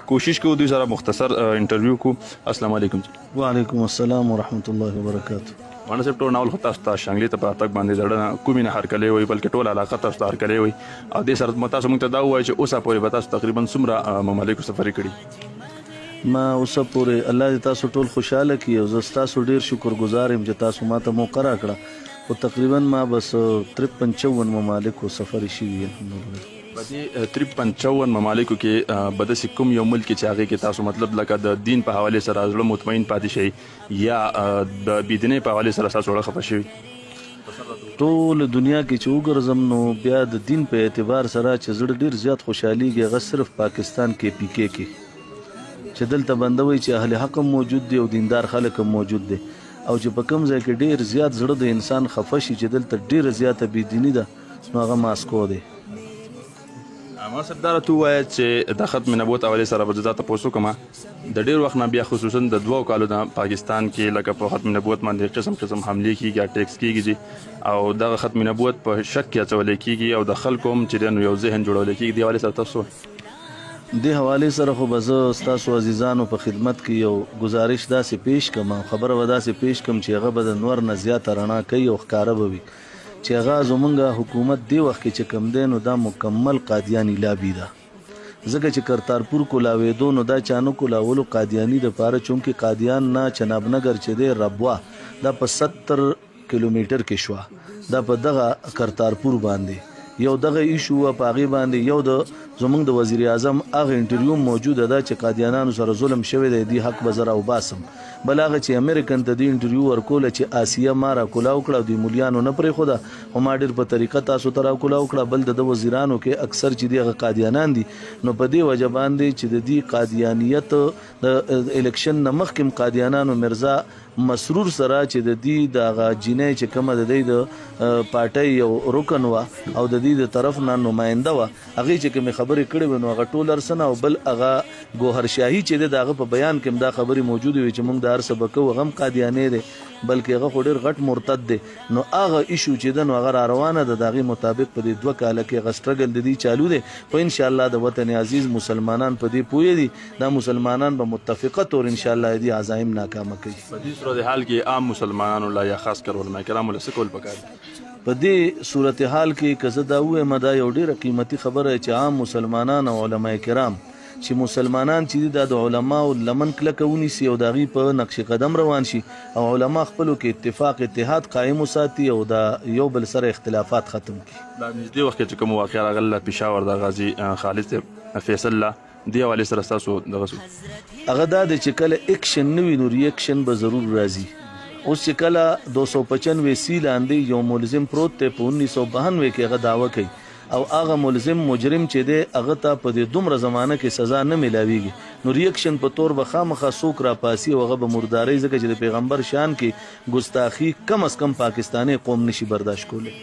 کوشش کوو دوی سره مختصر انټرویو کو. السلام علیکم. وعلیکم السلام ورحمۃ الله وبرکاتہ. مانا صاحب ټول ناول خو تاسو ته شانګلې ته په راتګ باندې زړه کومې نه هرکلی وایي بلکې ټول علاقه تاسو ته هرکلی وایي او دې سره تاسو موږ ته دا ووایي چې اوسه پورې به تاسو تقریبا څومره ممالکو سفرې کړي؟ ما اوسه پورې الله دې تاسو ټول خوشحاله کړي او زه ستاسو ډېر شکرګزار یم چې تاسو ما ته موقع راکړه خو تقریبا ما بس 53-54 ممالکو سفرې شوي یم. په دې 53-54 ممالکو کې به داسې کوم یو ملک چې هغې کې تاسو مطلب لکه د دین په حوالې سره زړه مطمئن پاتې شئ یا د بېدینۍ په حوالې سره ستاسو زړه خفه شوي؟ ټول دنیا کې چې وګرځم نو بیا د دین په اعتبار سره چې زړه ډېر زیات خوشحالېږي هغه صرف پاکستان کې PK کې چې دلته بنده وایي چې اهل حق هم موجود دی او دیندار خلک هم موجود دی او چې په کوم ځای کې ډېر زیات زړه د انسان خفه شي چې دلته ډېره زیاته بېدیني ده نو هغه ماسکو دی. ما صاحب دا راته ووایه چې د ختم نبوت حوالې سره به زه دا تپوس وکړم د ډېر وخت نه بیا خصوصا د 2 کالو نه پاکستان کې لکه په ختم نبوت باندې قسم قسم حملې کېږي اټیکس کېږي او دغه ختم نبوت په شک کې اچولی کېږي او د خلکو هم چې دی نو یو ذهن جوړولی کېږي دې حوالې سره تاسو دې حوالې سره خو به زه ستاسو عزیزانو په خدمت کې یو گزارش داسې پیش کړم او خبره به داسې پیش کړم چې هغه به د نور نه زیاته رڼا کوي او ښکاره به وي چې هغه زمونږ حکومت دی وخت کې چې کم دی نو دا مکمل قادیانی لابي ده ځکه چې کرتارپور کولاوېدو نو دا چا نه کولاولو قادیاني دپاره چونکې قادیان نه چنابنګر چې دی ربوه دا په 70 کیلومیټر کې شوه دا په دغه کرتارپور باندې یو دغه ایشو وه په هغې باندې یو د زمونږ د وزیر اعظم هغه انټرویو موجوده ده چې قادیانانو سره ظلم شوی دی دې حق به زه راوباسم بل هغه چې امریکن ته دې انټرویو ورکوله چې آسیه ما راکولاو کړه او د مولیانو نه پرېښوده خو ما ډېر په طریقه تاسو ته راکولاو کړه بل د وزیرانو کې اکثر چې دي هغه قادیانان دي نو په دې وجه باندې چې د دې قادیانیت د الیکشن نه مخکې قادیانانو مرزا مسرور سره چې د دې دغه جینۍ چې کومه د دې د پارټۍ یو رکن وه او د دې د طرف نه نماینده وه هغې چې کومې خبرې کړې وې نو هغه ټول ارسنه او بل هغه ګوهر شاهي چې دی د هغه په بیان کې هم دا خبرې موجودې وي چې موږ د هر څه به کوو هغه هم قادیانی دی بلکې هغه خو ډېر غټ مرتد دی نو هغه ایشو چې ده نو هغه را روانه ده د هغې مطابق په دې 2 کاله کې هغه سټرګل د دې چالو دی خو انشاءالله د وطن عزیز مسلمانان په دې پوهې دي دا مسلمانان به متفقه طور انشاءالله دې عزایم ناکامه کوي. په دې صورتحال کې عام مسلمانانو لا یا خاص کر علماء کرامو له څه کول پکار دي؟ په دې صورتحال کې که زه دا ووایم دا یو ډېره قیمتي خبره چې عام مسلمانان او علماء کرام چې مسلمانان چې دي دا د علماو لمن کلکه ونیسي او د هغوی په نقش قدم روان شي او علما خپلو کې اتفاق اتحاد قایم وساتي او د یو بل سره اختلافات ختم کړي. دا نږدې وخت کې چې کوم واقعه راغله پېښور د غازي خالد صاحب فیصل الله دې حوالې سره ستاسو دغه شو هغه دا دی چې کله ایکشن نه وي نو ریاکشن به ضرور راځي. اوس چې کله 295 سی لاندې یو ملزم پروت دی په 1992 کې هغه دعوه کوي او هغه ملزم مجرم چې دی هغه ته په دې دومره زمانه کې سزا نه میلاویږي نو ریاکشن په طور به خامخا څوک راپاسي او هغه به مردارۍ ځکه چې د پیغمبر شان کې ګستاخي کم از کم پاکستاني قوم نشي برداشت کولی.